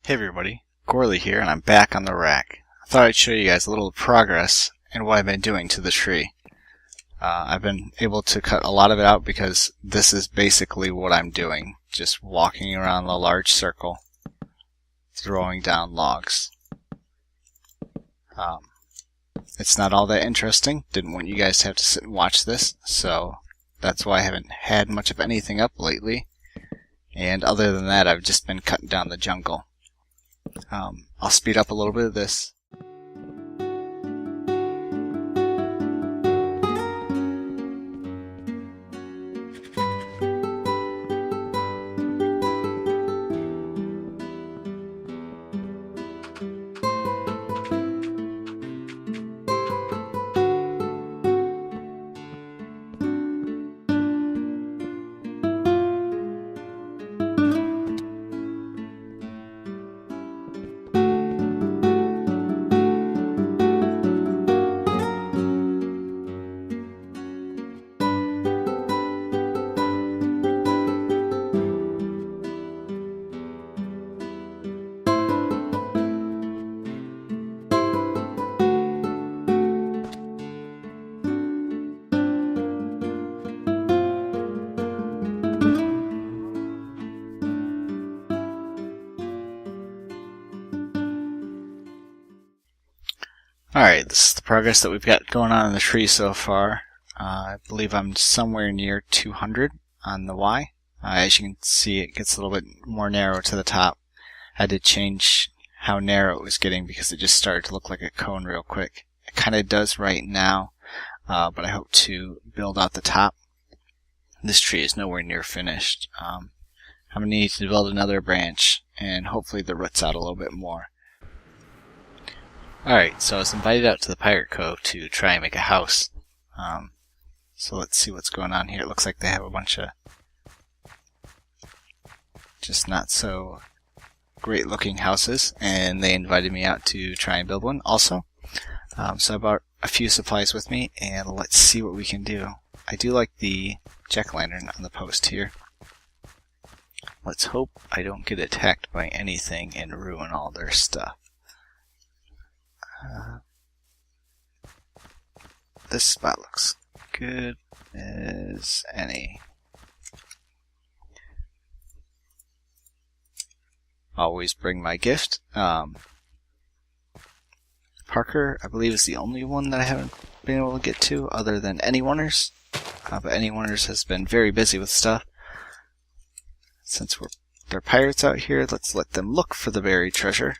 Hey everybody, Gourley here, and I'm back on the rack. I thought I'd show you guys a little progress and what I've been doing to the tree. I've been able to cut a lot of it out because this is basically what I'm doing. Just walking around the large circle, throwing down logs. It's not all that interesting. Didn't want you guys to have to sit and watch this, so that's why I haven't had much of anything up lately. And other than that, I've just been cutting down the jungle. I'll speed up a little bit of this. Alright, this is the progress that we've got going on in the tree so far. I believe I'm somewhere near 200 on the Y. As you can see, it gets a little bit more narrow to the top. I had to change how narrow it was getting because it just started to look like a cone real quick. It kind of does right now, but I hope to build out the top. This tree is nowhere near finished. I'm going to need to build another branch and hopefully the roots out a little bit more. Alright, so I was invited out to the Pirate Cove to try and make a house. So let's see what's going on here. It looks like they have a bunch of just not so great looking houses, and they invited me out to try and build one also. So I brought a few supplies with me, and let's see what we can do. I do like the jack-o'-lantern on the post here. Let's hope I don't get attacked by anything and ruin all their stuff. This spot looks good as any. Always bring my gift. Parker, I believe, is the only one that I haven't been able to get to other than Anyoners. But Anyoners has been very busy with stuff. Since they're pirates out here, let's let them look for the buried treasure.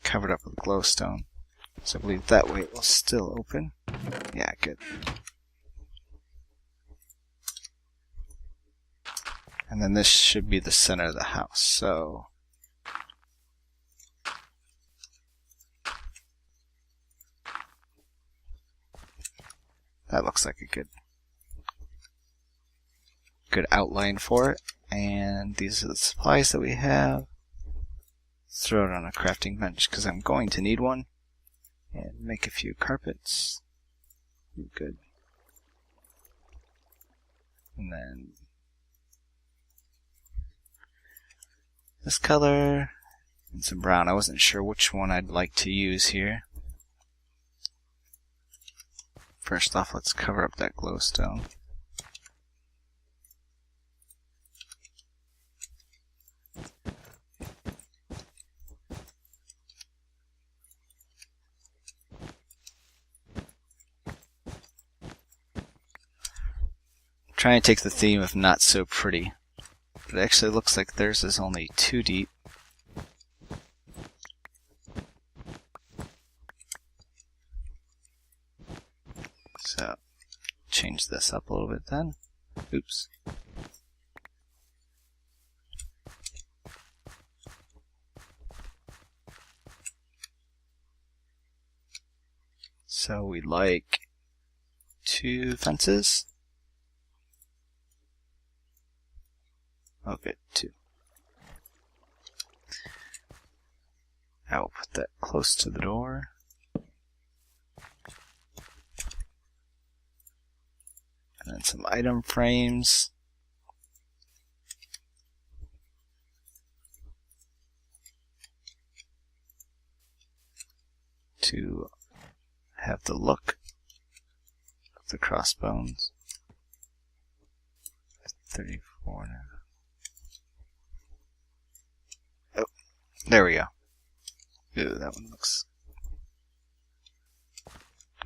Covered up with glowstone. So I believe that way it will still open. Yeah, good. And then this should be the center of the house, so that looks like a good outline for it. And these are the supplies that we have. Throw it on a crafting bench because I'm going to need one, and make a few carpets. Good. And then this color and some brown. I wasn't sure which one I'd like to use here. First off, let's cover up that glowstone. Trying to take the theme of not so pretty, but it actually looks like theirs is only 2 deep. So change this up a little bit then. Oops. So we like 2 fences. Okay, 2. I will put that close to the door. And then some item frames. to have the look of the crossbones. 34 now. Oh, there we go. Ooh, that one looks...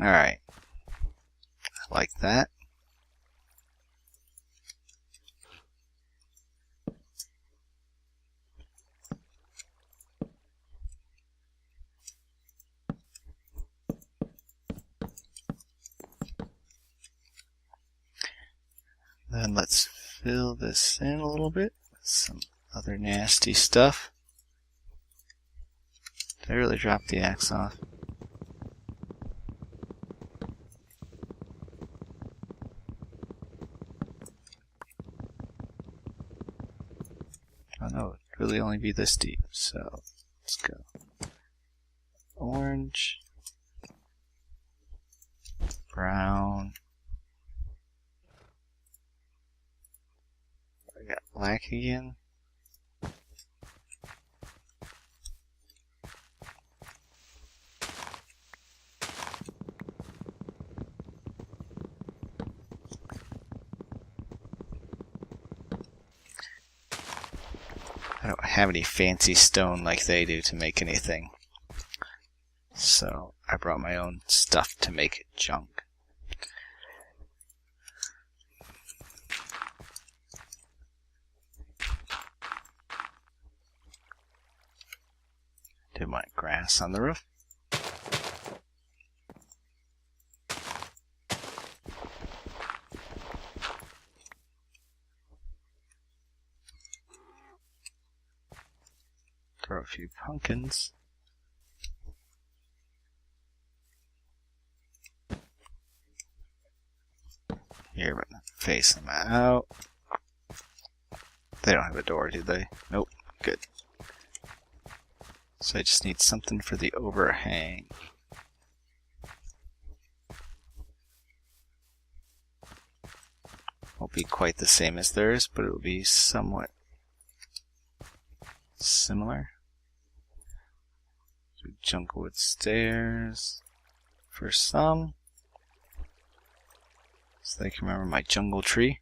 Alright. I like that. Then let's fill this in a little bit with some other nasty stuff. Did I really drop the axe off? Oh no, it'd really only be this deep, so let's go. Orange, brown, I got black again. I don't have any fancy stone like they do to make anything, so I brought my own stuff to make it junk. Did my grass on the roof. Throw a few pumpkins. Here, but face them out. They don't have a door, do they? Nope. Good. So I just need something for the overhang. Won't be quite the same as theirs, but it will be somewhat similar. So Junglewood stairs for some, so they can remember my jungle tree.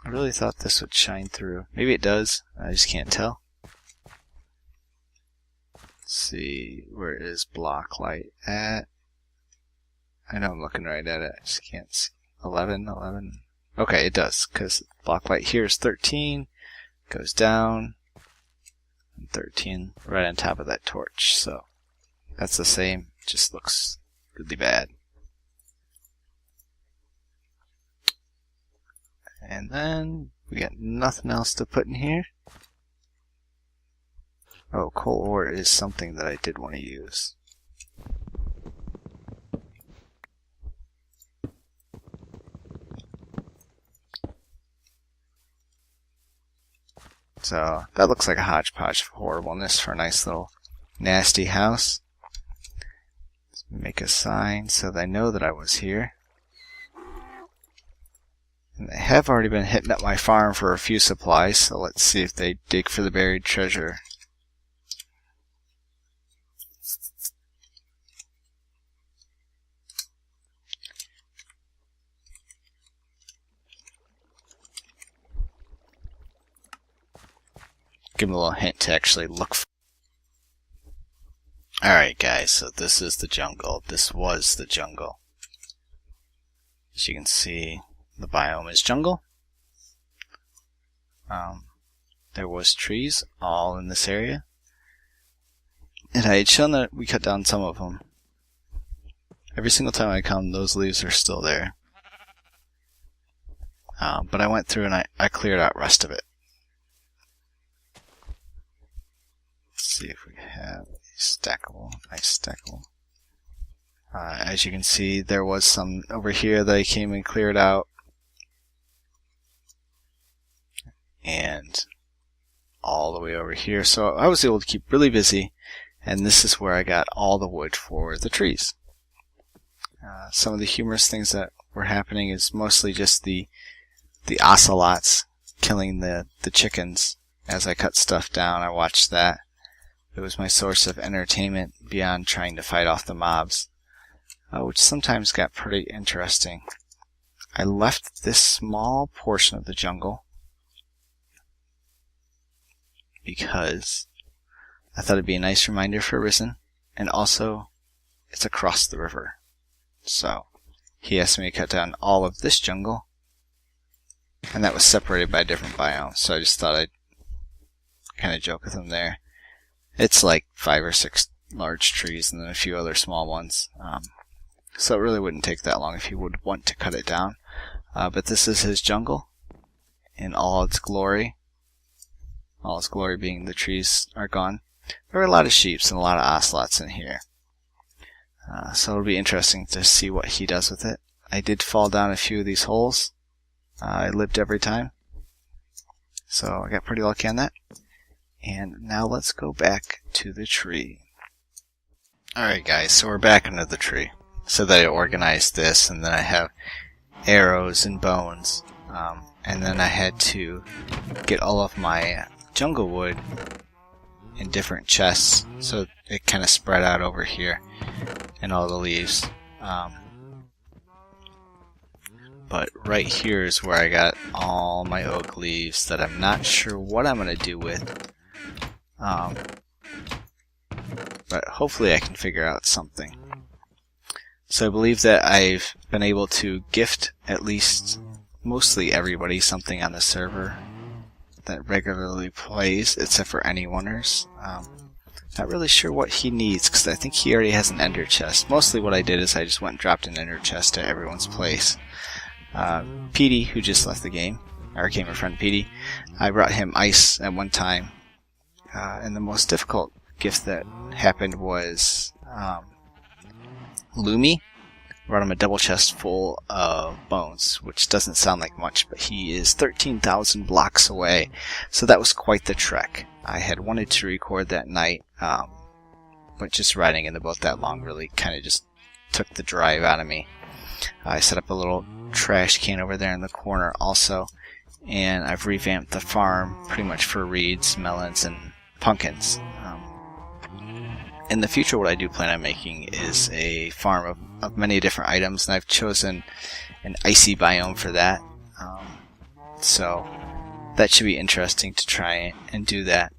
I really thought this would shine through. Maybe it does, I just can't tell. Let's see, where is block light at? I know I'm looking right at it, I just can't see. 11. Okay, it does, because block light here is 13, goes down, and 13 right on top of that torch, so that's the same, just looks really bad. And then we got nothing else to put in here. Oh, coal ore is something that I did want to use. So that looks like a hodgepodge of horribleness for a nice little nasty house. Let's make a sign so they know that I was here. And they have already been hitting up my farm for a few supplies, so let's see if they dig for the buried treasure. Give them a little hint to actually look for. Alright guys, so this is the jungle. This was the jungle. As you can see, the biome is jungle. There was trees all in this area. And I had shown that we cut down some of them. Every single time I come, those leaves are still there. But I went through and I cleared out the rest of it. Let's see if we have a stackable, nice stackable. As you can see, there was some over here that I came and cleared out. And all the way over here. So I was able to keep really busy. And this is where I got all the wood for the trees. Some of the humorous things that were happening is mostly just the ocelots killing the chickens as I cut stuff down. I watched that. It was my source of entertainment beyond trying to fight off the mobs, which sometimes got pretty interesting. I left this small portion of the jungle because I thought it'd be a nice reminder for Risen, and also it's across the river. So he asked me to cut down all of this jungle, and that was separated by different biomes, so I just thought I'd kind of joke with him there. It's like 5 or 6 large trees and then a few other small ones, so it really wouldn't take that long if he would want to cut it down. But this is his jungle in all its glory. All its glory being the trees are gone. There are a lot of sheep and a lot of ocelots in here. So it'll be interesting to see what he does with it. I did fall down a few of these holes. I lived every time. So I got pretty lucky on that. And now let's go back to the tree. Alright guys, so we're back under the tree. So that I organized this, and then I have arrows and bones. And then I had to get all of my jungle wood in different chests, so it kind of spread out over here, and all the leaves. But right here is where I got all my oak leaves that I'm not sure what I'm going to do with. But hopefully I can figure out something. So I believe that I've been able to gift at least mostly everybody something on the server that regularly plays, except for any oneers. Not really sure what he needs, because I think he already has an ender chest. Mostly what I did is I just went and dropped an ender chest at everyone's place. Petey, who just left the game, our gamer friend Petey, I brought him ice at one time. And the most difficult gift that happened was Lumi. Brought him a double chest full of bones, which doesn't sound like much, but he is 13,000 blocks away, so that was quite the trek. I had wanted to record that night, but just riding in the boat that long really kind of just took the drive out of me. I set up a little trash can over there in the corner also, and I've revamped the farm pretty much for reeds, melons, and pumpkins. In the future, what I do plan on making is a farm of many different items, and I've chosen an icy biome for that. So that should be interesting to try and do that.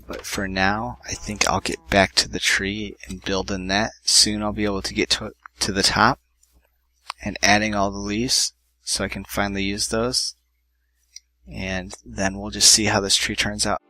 But for now, I think I'll get back to the tree and build in that. Soon I'll be able to get to the top and adding all the leaves so I can finally use those. And then we'll just see how this tree turns out.